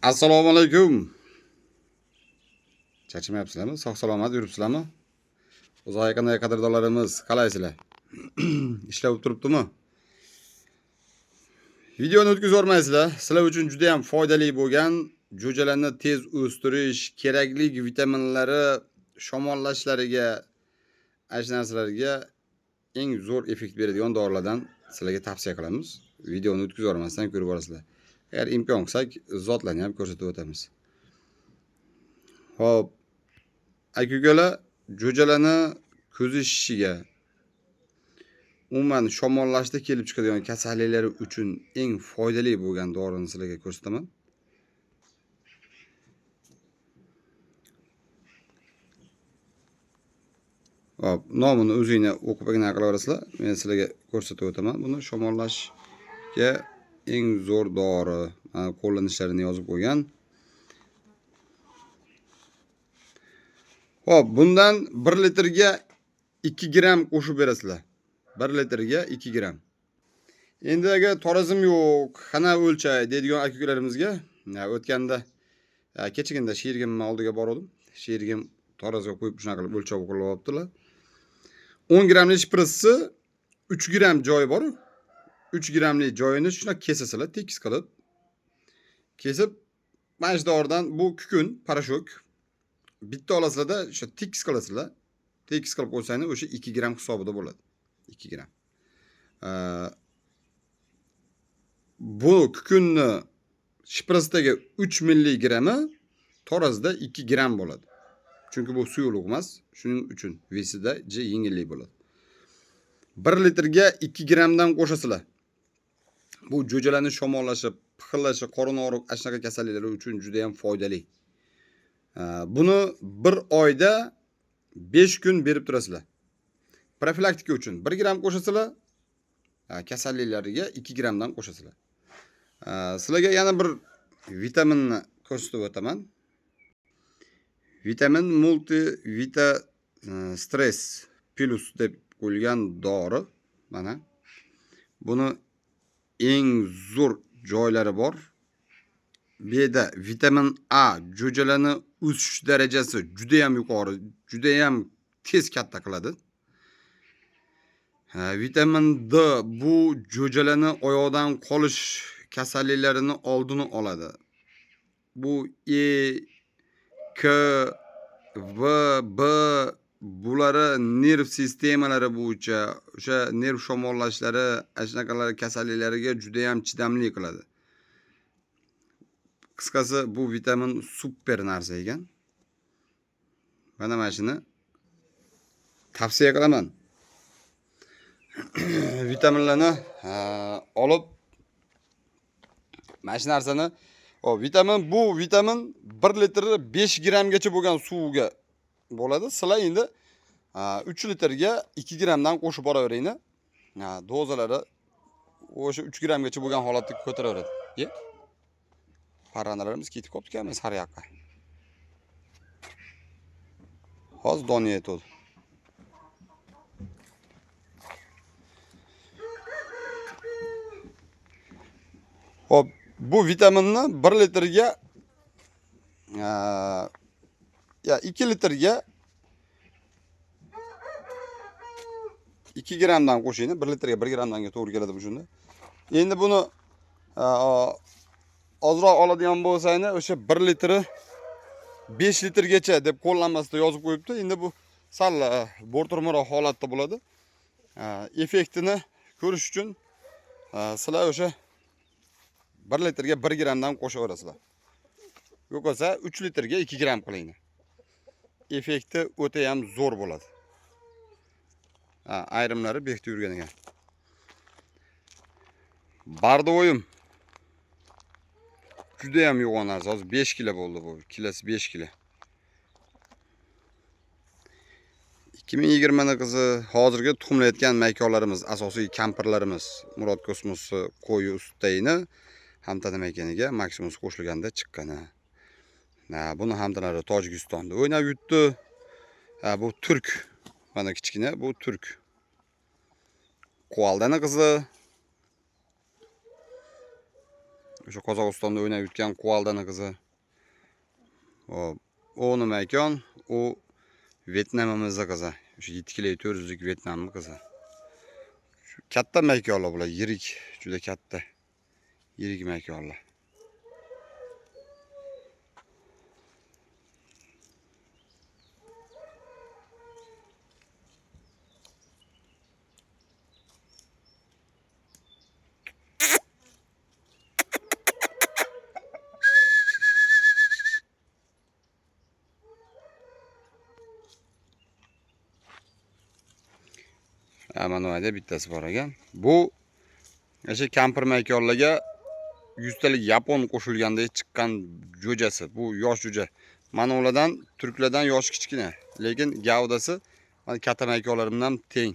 Assalomu alaykum. Charchamayapsizlarmi? Sog' salomat yuribsizlarmi? Uzoq yaqindagi qadrdonlarimiz qalaysizlar? Ishlab turibdimi? Videoni o'tkazvormaysizlar. Sizlar uchun juda ham foydali bo'lgan jo'jalarni tez o'stirish, kerakli vitaminlari shamollashlariga, aysh narsalarga eng zo'r effekt beradigan dorilardan sizlarga tavsiya qilamiz. Videoni o'tkazvormasdan ko'rib olasizlar. Agar imkon qilsak, zotlarni ham ko'rsatib o'tamiz. Xo'p, aka-ukalar, jo'jalarni ko'zi shishiga, umuman shamollashda kelib chiqadigan kasalliklari uchun eng foydali bo'lgan dorini sizlarga ko'rsataman. Hop, nomini o'zingizga o'qib qilaverasizlar. Men sizlarga ko'rsatib o'taman. Buni shamollashga eng zo'r dori, qo'llanishlarini yozib qo'ygan. Hop, bundan 1 litrga 2 gram qo'shib berasizlar. 1 litrga 2 gram. Endi agar tarazim yo'q, qana o'lchay deydigan aka-ukalarimizga, o'tganda kechagina sherigimning oldiga bordim. Sherigim taroziga qo'yib shunaqa qilib o'lchov qilib olibdilar. 10 gramlik shpritsni 3 gram joyi bor. 3 gramlik joyini shuna kesasizlar, tekis qilib. Kesib, mana shu doridan bu kukun, parashok bitta olasizlarda o'sha tekis qilasizlar. Tekis qilib qo'ysangiz o'sha 2 gram hisobida bo'ladi. 2 gram. Bu kukunni shpritsdagi 3 milligrammi tarazida 2 gram bo'ladi. Chunki bu suyuqlik emas, shuning uchun vesida yengillik bo'ladi. 1 litrga 2 gramdan qo'shasizlar. Bu jo'jalarni shamollashi, pixillashi, qorin og'riq, ashnaqa kasalliklari uchun juda ham foydali. Buni 1 oyda 5 kun berib turasizlar. Profilaktika uchun 1 gram qo'shasizlar, kasalliklariga 2 gramdan qo'shasizlar. Sizlarga yana bir vitaminni ko'rsatib o'taman. Vitamin multivita stress plus deb qo'yilgan dori. Mana buni eng zo'r joylari bor. Bu yerda vitamin A jo'jalarni o'sish darajasi juda ham yuqori, juda ham tez katta qiladi. Vitamin D bu jo'jalarni oyoqdan qolish kasalliklarini oldini oladi. Bu E, K, V, B bulari nerv sistemalari bo'yicha o'sha nerv shamollashlari, ashnaqalar kasalliklariga juda ham chidamli qiladi. Qisqasi bu vitamin super narsa ekan. Mana shuni tavsiya qilaman. Vitaminlarni olib mana shu narsani, bu vitamin 1 litr 5 gramgacha bo'lgan suvga bo'ladi. Sizlar endi 3 litrga 2 gramdan qo'shib boraveringlar. Dozalari o'sha 3 gramgacha bo'lgan holatda ko'taraveradi. Parrandalarimiz ketib qolibdi-ku, har yoqqa. Hozir doni yetadi. Hop, bu vitaminni 1 litrga 2 litrga 2 gramdan qo'shinglar. 1 litrga 1 gramdan to'g'ri keladi bu shunda. Endi buni ozroq oladigan bo'lsangiz, o'sha 1 litri 5 litrgacha deb qo'llanmasida yozib qo'yibdi. Endi bu sal bo'rtirmaroq holatda bo'ladi. Effektini ko'rish uchun sizlar o'sha 1 litrga 1 gramdan qo'shaverasizlar. Yo'qolsa 3 litrga 2 gram qilinglar. Effekti o'ta ham zo'r bo'ladi. Ayrimlari bekitib yurgan ekan. Bardo'yim juda ham yo'g'on narsa. Hozir 5 kilo bo'ldi bu. Kilosi 5 kilo. 2020 qizi hozirgi tuxumlayotgan maykorlarimiz, asosiy kampirlarimiz, Murod Kosmos qo'yi ustidagini hamtanam ekaniga Maksimus qo'shilganda chiqqani. Buni hamtanalari Tojikistonda o'ynab yutdi. Bu turk. Mana kichkina bu turk. Quvaldani qizi. O'sha Qozog'istonda o'ynab yurgan Quvaldani qizi. Hop. O nima ekan? U Vyetnamimizning qizi. O'sha 7 kilo 400 lik Vyetnamning qizi. Katta maykorlar bular, yirik, juda katta. Yirik maykorlar. Mana bu yerda bittasi bor ekan. Bu o'sha kampir maykorlarga 100 talik yapon qo'shilganda chiqqan jo'jasi. Bu yosh jo'ja. Mana ulardan turklardan yoshi kichkina, lekin gavdasi mana katta maykorlarimdan teng.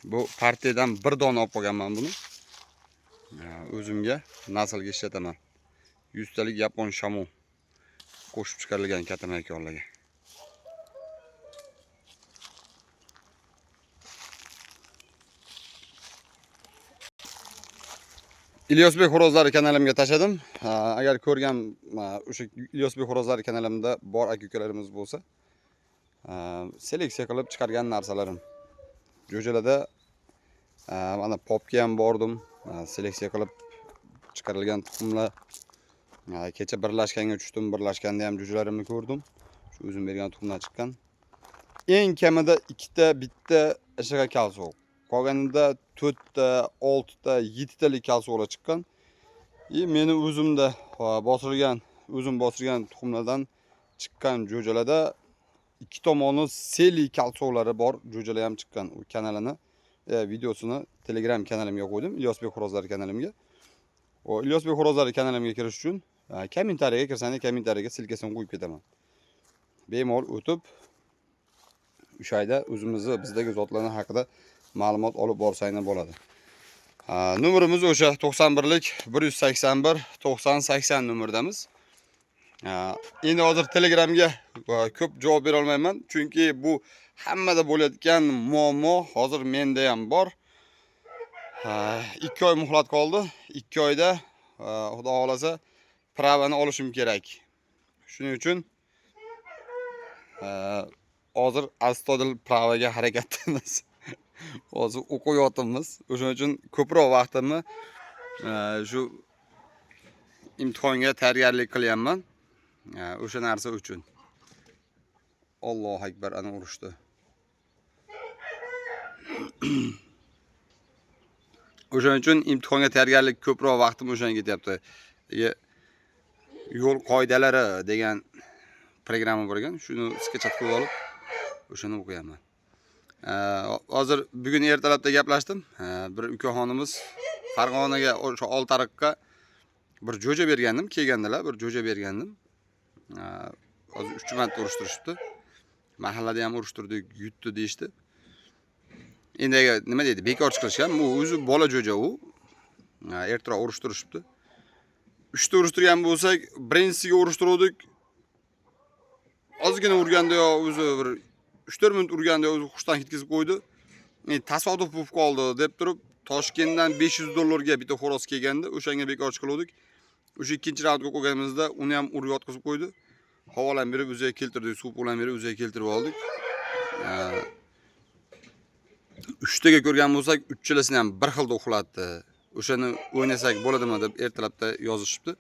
Bu partiyadan bir dona olib qolganman buni. O'zimga naslga ishlataman. 100 talik yapon shamu qo'shib chiqarilgan katta maykorlarga. İlyosbek Horozlari kanalimga tashladim. Agar ko'rgan o'sha İlyosbek Horozlari kanalimda bor aka-ukalarimiz bo'lsa, seleksiya qilib chiqargan narsalarim. Jo'jalarda mana popga ham bordim. Seleksiya qilib chiqarilgan tuxumlar. Kecha birlashganga tushdim. Birlashganda ham jo'jalarimni ko'rdim. Shu o'zim bergan tuxumlar chiqqan. Eng kamida 2 ta, bitta ashaga kalsoq. Qolganida 4 ta, 6 ta, 7 talik kalsoqlar chiqqan. Meni o'zimda o'zim bostirgan tuxumlardan chiqqan jo'jalarda ikki tomoni seli kalsoqlari bor jo'jalar ham chiqqan. U kanalini videosini Telegram kanalimga qo'ydim, İlyosbek Horozlari kanalimga. O İlyosbek Horozlari kanalimga kirish uchun kommentariyaga kirsangiz, kommentariyaga silkasini qo'yib ketaman. Bemalol o'tib o'sha yerda bizdagi zotlarning haqida ma'lumot olib borsanglar bo'ladi. Numarimiz o'sha 91lik 181 90 80 numerdamiz. Endi hozir Telegramga ko'p javob bera olmayman, chunki bu hammada bo'layotgan muammo hozir menda ham bor. 2 oy muhlat qoldi. 2 oyda xudo xolasa pravani olishim kerak. Shuning uchun hozir astodil pravaga harakatdamiz. Hozir o'qiyotimiz. O'shuning uchun ko'proq vaqtimni shu imtihonga tayyorgarlik qilyapman. O'sha narsa uchun. Allohu akbar, ana urushdi. O'shuning uchun imtihonga tayyorgarlik ko'proq vaqtim o'shanga ketyapti. Yo'l qoidalari degan programma bor ekan. Shuni sketchat qilib olib, o'shani o'qiyapman. Hozir bugun ertalabda gaplashdim. Bir ukaxonimiz Farg'onaga o'sha Oltariqqa bir jo'ja bergandim, kelgandilar, bir jo'ja bergandim. Hozir 3 marta urishtirishibdi. Mahallada ham urishtirdik, yutdi deyishdi. Endi nima deydi? Bekor chiqarishgan. Bu o'zi bola jo'ja u. Ertaroq urishtirishibdi. 3 ta urishtirgan bo'lsak, birinchisiga urishtirdik. Ozgina urganda yo o'zi bir 3-4 minut urganda o'zi xushdan ketkizib qo'ydi. Tasodif bo'lib qoldi deb turib, Toshkentdan $500 bitta xo'roz kelganda, o'shanga bekor chiqardik. O'sha ikkinchi raundga qo'yganimizda uni ham urib yotqizib qo'ydi. Havolan berib o'ziga keltirdik, suv bilan berib o'ziga keltirib oldik. 3 taga ko'rgan bo'lsak, 3chalasini ham bir xilda uxlatdi. O'shani o'ynasak bo'ladimi deb ertalabda yozishibdi.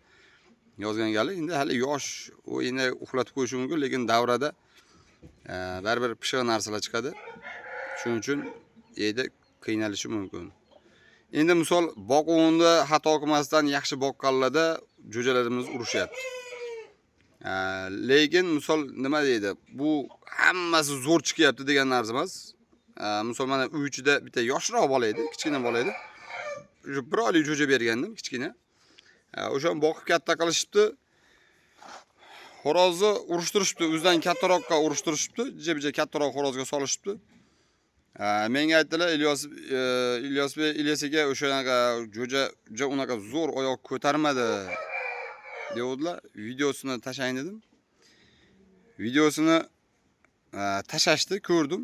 Yozgangali, endi hali yosh, u endi uxlatib qo'yishi mumkin, lekin davrada baribir pishiq narsalar chiqadi. Shuning uchun yerda qiynalishi mumkin. Endi misol boquvunda xato qilmasdan yaxshi boqqanlarda jo'jalarimiz urushyapti. Lekin misol nima deydi? Bu hammasi zo'r chiqyapti degan narsa emas. Misol mana uy ichida bitta yoshroq bola edi, kichkina bola edi. Shu bir oylik jo'ja bergandim, kichkina. O'shan boqib katta qilishibdi. Xo'rozni urishtirishibdi, o'zidan kattaroqqa urishtirishibdi, jibja kattaroq xo'rozga solishibdi. Menga aytdilar, İlyos aka o'shanaqa jo'ja unaqa zo'r oyoq ko'tarmadi deydilar. Videosini tashlang dedim. Videosini tashashdi, ko'rdim.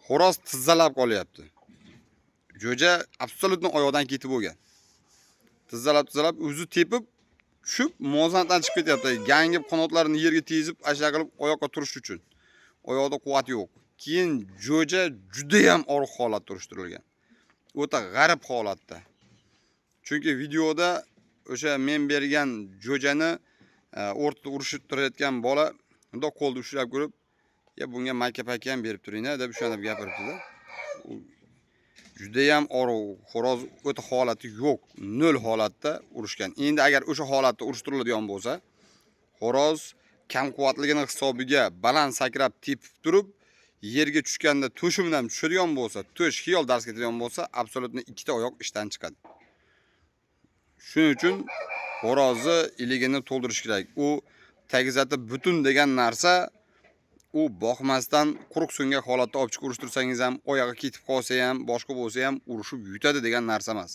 Xo'roz tizzalab qolyapti. Jo'ja absolutno oyoqdan ketib bo'lgan. Tizzalab o'zi tepib tushib, muvozanatdan chiqib ketyapti. Gangib qanotlarini yerga tegizib, ashla qilib oyoqqa turish uchun. Oyoqda quvvat yo'q. Keyin jo'ja juda ham og'ir holatda urishtirilgan. O'ta g'arib holatda. Chunki videoda o'sha men bergan jo'jani o'rtada urushib turayotgan bola unda qo'lda ushlab ko'rib, "Ya bunga mayka-payka ham berib turinglar" deb shunday gapiribdi-da. Juda ham og'ir xo'roz o'ta holati yo'q, nol holatda urushgan. Endi agar o'sha holatda urishtiriladigan bo'lsa, xo'roz kam quvvatligini hisobiga baland sakrab tepib turib, yerga tushganda to'shimdan tushadigan bo'lsa, to'sh xiyol dars ketadigan bo'lsa, absolutni ikkita oyoq ishdan chiqadi. Shuning uchun xo'rozni iligini to'ldirish kerak. U tagizati butun degan narsa u boqmasdan quruq so'ngan holatda olib chiqib urishtirsangiz ham, oyog'i ketib qolsa ham, boshqa bo'lsa ham urushib yutadi degan narsa emas.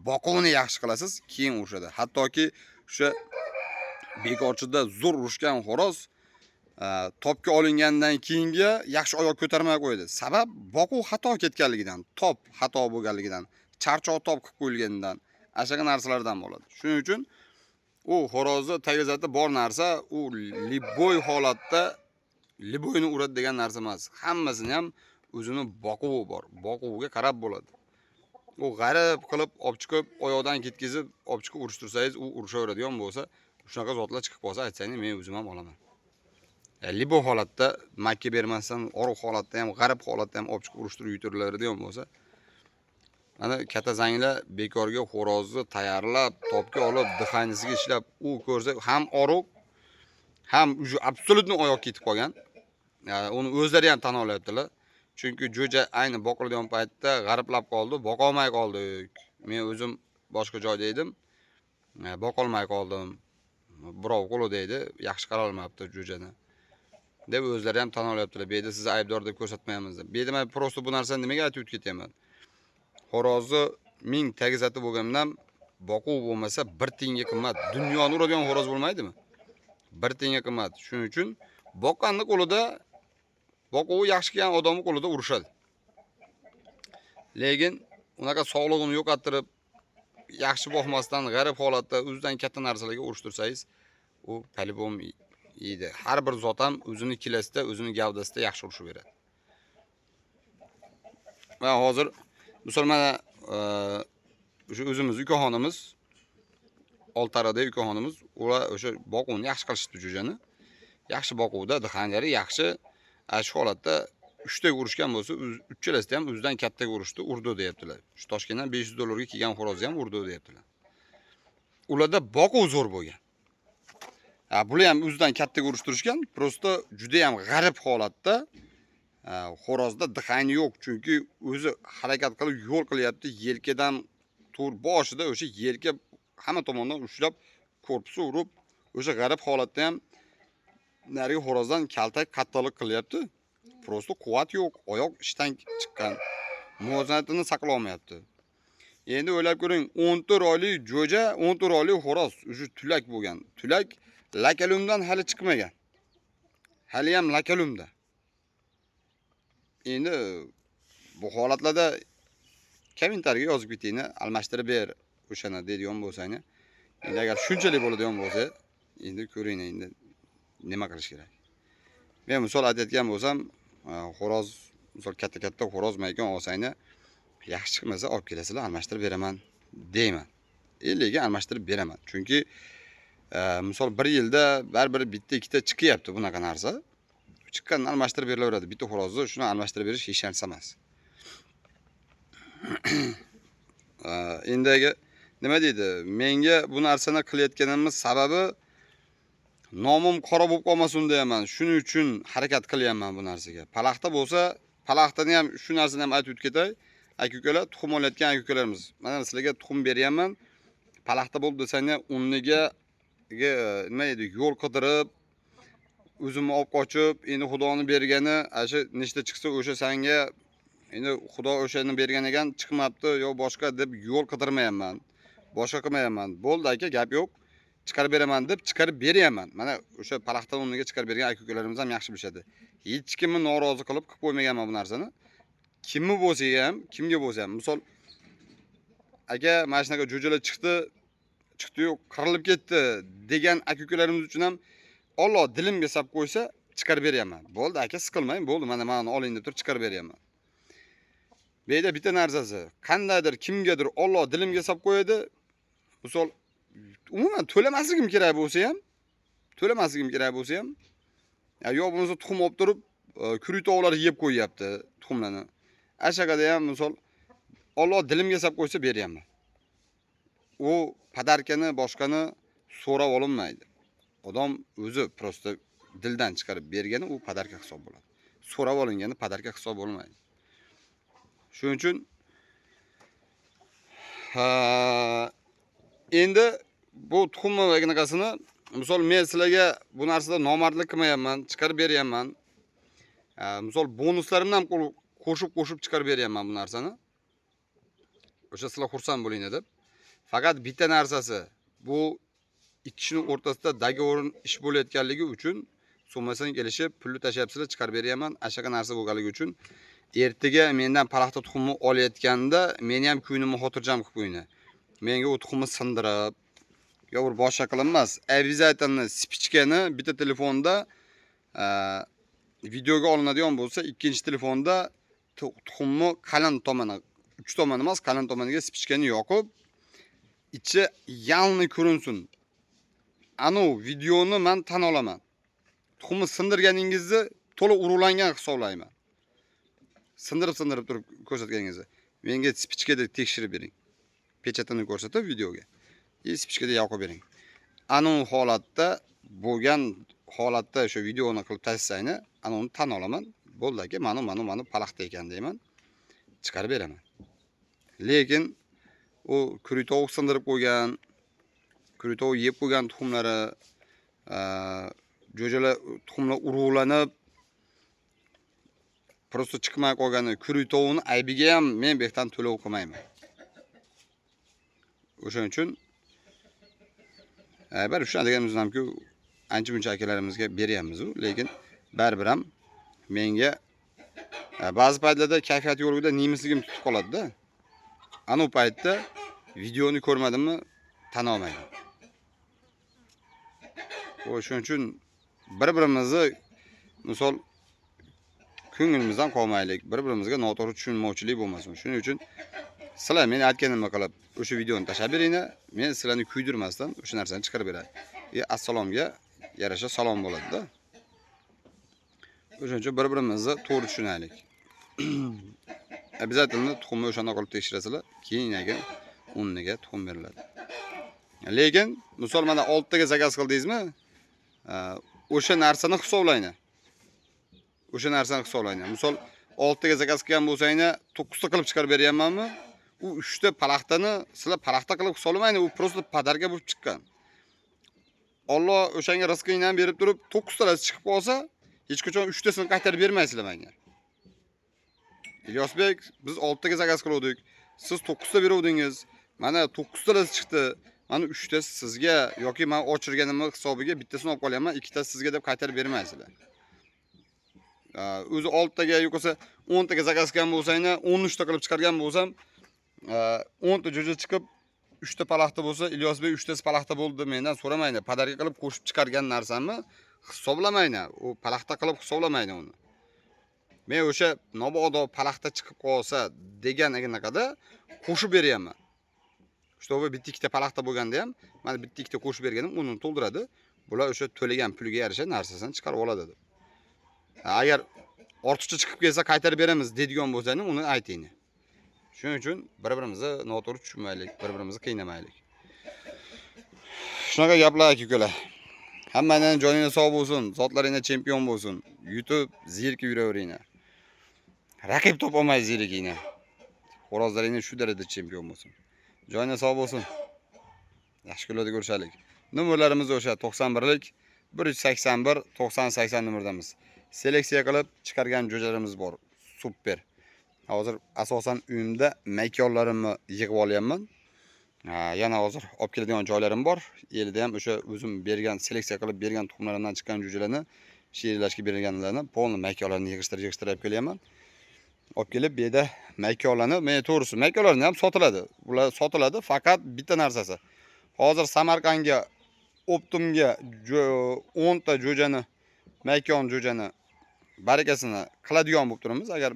Boquvni yaxshi qilasiz, keyin urushadi. Hattoki o'sha bekorchida zo'r urushgan xo'roz topga olingandan keyingi yaxshi oyoq ko'tarmay qo'ydi. Sabab boquv xato ketganligidan, top xato bo'lganligidan, charchoq top qilib qo'yilganidan, ashaga narsalardan bo'ladi. Shuning uchun u xo'rozni tagizati bor narsa, u liboy holatda liboyni uradi degan narsa emas. Hammasini ham o'zini boquvi bor. Boquviga qarab bo'ladi. U g'arib qilib olib chiqib, oyoqdan ketkizib, olib chiqib urishtirsangiz, u urushaveradigan bo'lsa, shunaqa zotlar chiqib qolsa, aytsangiz, men o'zim ham olaman. Libo holatda, makka bermasdan, og'ir holatda ham, g'arib holatda ham olib chiqib urishtirib yutirilaveradigan bo'lsa, mana katta zanglar bekorga xo'rozni tayyorlab, topga olib, dixaynisiga ishlab, u ko'rsa ham og'riq, ham uju absolutni oyoq ketib qolgan. Uni o'zlari ham tan olyaptilar. Chunki jo'ja ayni boqiladigan paytda g'ariblab qoldi, boqa olmay qoldik. Men o'zim boshqa joyda edim. Boqa olmay qoldim. Birov qo'lida edi, yaxshi qara olmabdi jo'jani. deb o'zlari ham tan olyaptilar. Bu yerda sizni aybdor deb ko'rsatmaymiz deb. Bu yerda men prosta bu narsani nimaga aytib ketyapman? Xo'rozni 1000 tagizati bo'lgandan boquv bo'lmasa 1 tiyinga qimmat. Dunyoni uradigan xo'roz bo'lmaydimi? 1 tiyinga qimmat. Shuning uchun boqqanning qo'lida boquvi yaxshi kelgan odamning qo'lida urushadi. Lekin unaqa sog'lig'ini yo'qottirib, yaxshi boqmasdan g'arib holatda o'zidan katta narsalarga urishtirsangiz, u palibom yeydi. Har bir zot ham o'zini kilasida, o'zini gavdasida yaxshi urushib beradi. Va hozir musulmon o'sha o'zimiz ukaxonimiz, Oltaradagi ukaxonimiz, ular o'sha boquvni yaxshi qilishdi jo'jani. Yaxshi boquvda dixanlari yaxshi, shu holatda 3 taga urushgan bo'lsa, uchalasida ham o'zidan kattaga urushdi, urdi deyaptilar. Shu Toshkentdan $500 ga kelgan xo'rozni ham urdi deyaptilar. Ularda boquv zo'r bo'lgan. Bular ham o'zidan kattaga urushtirishgan, prosta juda ham g'arib holatda xo'rozda dixayni yo'q, chunki o'zi harakat qilib yo'l qilyapti, yelkadan tur boshida o'sha yelka hamma tomondan ushlab korpusi urib, o'sha g'arib holatda ham nariga xo'rozdan kaltak qattalik qilyapti. Prosta quvvat yo'q, oyoq ishdan chiqqan. Muvozanatini saqlay olmayapti. Endi o'ylab ko'ring, 14 oylik jo'ja, 14 oylik xo'roz, o'sha tulak bo'lgan. Tulak lakalumdan hali chiqmagan. Hali ham lakalumda. Endi bu holatlarda kommentariyga yozib ketinglar, almashtirib ber o'shani deydigan bo'lsangiz. Endi agar shunchalik bo'ladigan bo'lsa, endi ko'ringlar, endi nima qilish kerak. Men misol aytayotgan bo'lsam, xo'roz, misol katta xo'roz maykan olsanglar, yaxshi chiqmasa olib kelasizlar, almashtirib beraman deyman. Lekin almashtirib beraman. Chunki misol 1 yilda baribir bitta ikkita chiqyapti bunaqa narsa. Chiqqandan almashtirib berilaveradi. Bitta xo'rozni shuni almashtirib berish hech narsa emas. Endagi nima deydi? Menga bu narsani qilayotganimiz sababi nomim qora bo'lib qolmasin deyman. Shuning uchun harakat qilyapman bu narsaga. Palaxta bo'lsa, palaxtani ham shu narsani ham aytib ketay. Aka-ukalar, tuxum olayotgan aka-ukalarimiz. Mana sizlarga tuxum beryapman. Palaxta bo'lib desanglar, unniga nima edi, yo'l qidirib, o'zimni olib qochib, endi Xudoning bergani, asha nechta chiqsa o'sha senga, endi Xudo o'shani bergan ekan, chiqmabdi yo boshqa deb yo'l qidirmayapman. Boshqa qilmayapman. Bo'ldi aka, gap yo'q. Chiqarib beraman deb chiqarib beryapman. Mana o'sha palaxta o'rniga chiqarib bergan aka-ukalarimiz ham yaxshi bilishadi. Hech kimni norozi qilib qo'ymaganman bu narsani. Kimni bo'lsa ham, kimga bo'lsa ham, misol aka, mana shunaqa jo'jalar chiqdi, chiqdi-yu, qirilib ketdi degan aka-ukalarimiz uchun ham Alloh dilimga sap qo'ysa, chiqarib beraman. Bo'ldi aka, siqilmang, bo'ldi, mana meni oling deb turib chiqarib beraman. Bu yerda bitta narsasi, qandaydir kimgadir Alloh dilimga sap qo'yadi. Misol umuman to'lamasligim kerak bo'lsa ham, yo bo'lmasa tuxum olib turib, kuritoqlar yeb qo'yyapti tuxumlarni. Ashaqada ham misol Alloh dilimga sap qo'ysa beraman. U padarkani boshqani so'rab olinmaydi. Odam o'zi prosta dildan chiqarib bergani u padarka hisob bo'ladi. So'rab olingani padarka hisob bo'lmaydi. Shuning uchun endi bu tuxum va qanaqasini misol men sizlarga bu narsada nomardlik qilmayapman, chiqarib beryapman. Misol bonuslarimni ham qo'shib chiqarib beryapman bu narsani. O'sha sizlar xursand bo'ling deb. Faqat bitta narsasi, bu ikki kishining o'rtasida dogovorn ish bo'layotganligi uchun so'masini kelishib, pulni tashlayapsizlar, chiqarib beryapman. Ashaqa narsa bo'lganligi uchun ertaga mendan palaxta tuxumni olayotganda meni ham ko'nglimni xotirjam qilib qo'yinglar. Menga u tuxumni sindirib, yo bir boshqa qilinmas. Обязательно spichkani bitta telefonda videoga olinadigan bo'lsa, ikkinchi telefonda tuxumni qalin tomoni, uch tomoni emas, qalin tomoniga spichkani yoqib, ichi yalni ko'rinsin. Anu videoni men tan olaman. Tuxumni sindirganingizni to'liq urug'langan hisoblayman. Sindirib turib ko'rsatganingizni. Menga spichkada tekshirib bering. Pechatini ko'rsatib videoga. Spichkada yoqib bering. Anu holatda bo'lgan holatda o'sha videoni qilib tashlashni, uni tan olaman. Bo'ldi aka, mana palaxta ekan deyman. Chiqarib beraman. Lekin u kuritoq sindirib qo'ygan, kuritoq yeb qo'ygan tuxumlari, jo'jalar tuxumlar urug'lanib prosta chiqmay qolgani kuritoqni aybiga ham men behtan to'lov qilmayman. O'shaning uchun bir shuna deganimiz hamki ancha-muncha akalarimizga beryapmiz, lekin baribir ham menga ba'zi paytlarda kayfiyat yo'ligida nemisligim tutib qoladi-da. Ana u paytda videoni ko'rmadimmi, tan olmayman. O'shaning uchun bir-birimizni misol ko'nglimizdan qolmaylik, bir-birimizga noto'g'ri tushunmovchilik bo'lmasin. Shuning uchun sizlar men aytganimni qilib o'sha videoni tashlab beringlar, men sizlarni kuydirmasdan o'sha narsani chiqarib beray. Assalomga yarasha salom bo'ladi-da. O'shaning uchun bir-birimizni to'g'ri tushunaylik. Обязательно tuxumni o'shanda qilib tekshirasizlar, keyin o'rniga tuxum beriladi. Lekin misol mana 6 taga zakaz qildingizmi? O'sha narsani hisoblayman. Misol 6 taga zakaz qilgan bo'lsanglar, 9 ta qilib chiqarib beryapmanmi? U 3 ta palaxtani sizlar palaxta qilib hisoblamaydi, u prosta padarga bo'lib chiqqan. Alloh o'shanga rizqingni ham berib turib, 9 talasi chiqib qolsa, hech qachon 3 tasini qaytarib bermaysizlar menga. İlyosbek, biz 6 taga zakaz qildik. Siz 9 ta beruvdingiz. Mana 9 talasi chiqdi. Mana 3 ta sizga yoki men ochirganimning hisobiga bittasini olib qolyapman, 2 ta sizga deb qaytarib bermaysizlar. O'zi 6 taga yo'qsa 10 taga zakaz qilgan bo'lsanglar, 13 ta qilib chiqargan bo'lsam, 10 ta jo'ja chiqib 3 ta palaxta bo'lsa, Ilyosbek 3 tasi palaxta bo'ldi mendan so'ramaydi. Padarga qilib qo'shib chiqargan narsamni hisoblamaydi. U palaxta qilib hisoblamaydi uni. Men o'sha nobodo palaxta chiqib qolsa degan anaqada qo'shib beryapman. Чтобы bitta ikkita palaxta bo'lganda ham, mana bitta ikkita qo'shib berganim uni to'ldiradi. Bular o'sha to'lagan pulga yarasha narsasini chiqarib oladi deb. Agar ortiqcha chiqib kelsa qaytarib beramiz deydigan bo'lsangiz, uni ayting. Shuning uchun bir-birimizni noto'g'ri tushunmaylik, bir-birimizni qiynamaylik. Shunaqa gaplar aka-ukalar. Hammaning joningiz sog' bo'lsin, zotlaringiz chempion bo'lsin. YouTube zirki yuraveringlar. Raqib topolmay zirikinglar. Xo'rozlaringiz shu darajada chempion bo'lsin. Joyingiz sog' bo'lsin. Yaxshi kunlarda ko'rishaylik. Nomerlarimiz o'sha 91lik 181 9080 nomerdamiz. Seleksiya qilib chiqargan jo'jalarimiz bor. Super. Hozir asosan uyimda maykonlarimni yig'ib olyapman. Yana hozir olib keladigan joylarim bor. Elida ham o'sha o'zim bergan, seleksiya qilib bergan tuxumlarimdan chiqqan jo'jalarni, sherilashga berilganlarni, polni maykonlarni yig'ishtirib kelyapman. Olib kelib bu yerda maykonlarni, men to'g'risi maykonlarni ham sotiladi. Ular sotiladi, faqat bitta narsasi. Hozir Samarqandga Optimga 10 ta jo'jani, makon jo'jani barakasini qiladigan bo'lib turamiz. Agar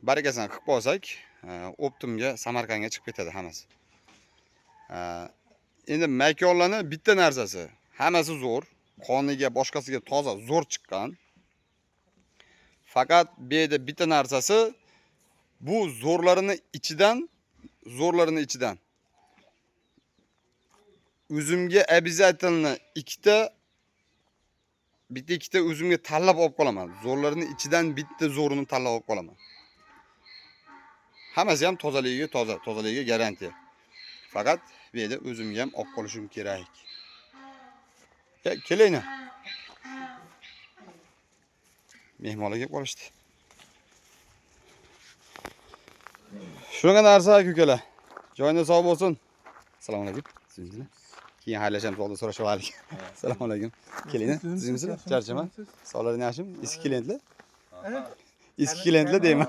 barakasini qilib qolsak, Optimga Samarqandga chiqib ketadi hammasi. Endi makonlarning bitta narsasi, hammasi zo'r, qoniga, boshqasiga toza zo'r chiqqan. Faqat bu yerda bitta narsasi, bu zo'rlarining ichidan o'zimga обязательно ikkita o'zimga tanlab olib qolaman. Zo'rlarining ichidan bitta zo'rini tanlab olib qolaman. Hammasi ham tozaligiga garantiya. Faqat bu yerda o'zimga ham olib qolishim kerak. Kelayni. Mehmonlar kelib qolishdi. Shunaqa narsa ko'kalar. Joyingiz sog' bo'lsin. Assalomu alaykum. Sizlar. Keyin xayrlashamiz, oldin so'rashib olaylik. Assalomu alaykum. Keling, sizmisizlar? Charchama. Sog'laring yaxshimi? Eski klientlar? Eski klientlar deyman.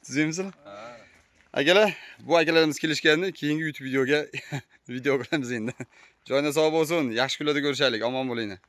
Sizmisizlar? Akalar, bu akalarimiz kelishganini keyingi YouTube videoga video qilamiz endi. Joyingiz sog' bo'lsin. Yaxshi kunlarda ko'rishaylik. Omon bo'linglar.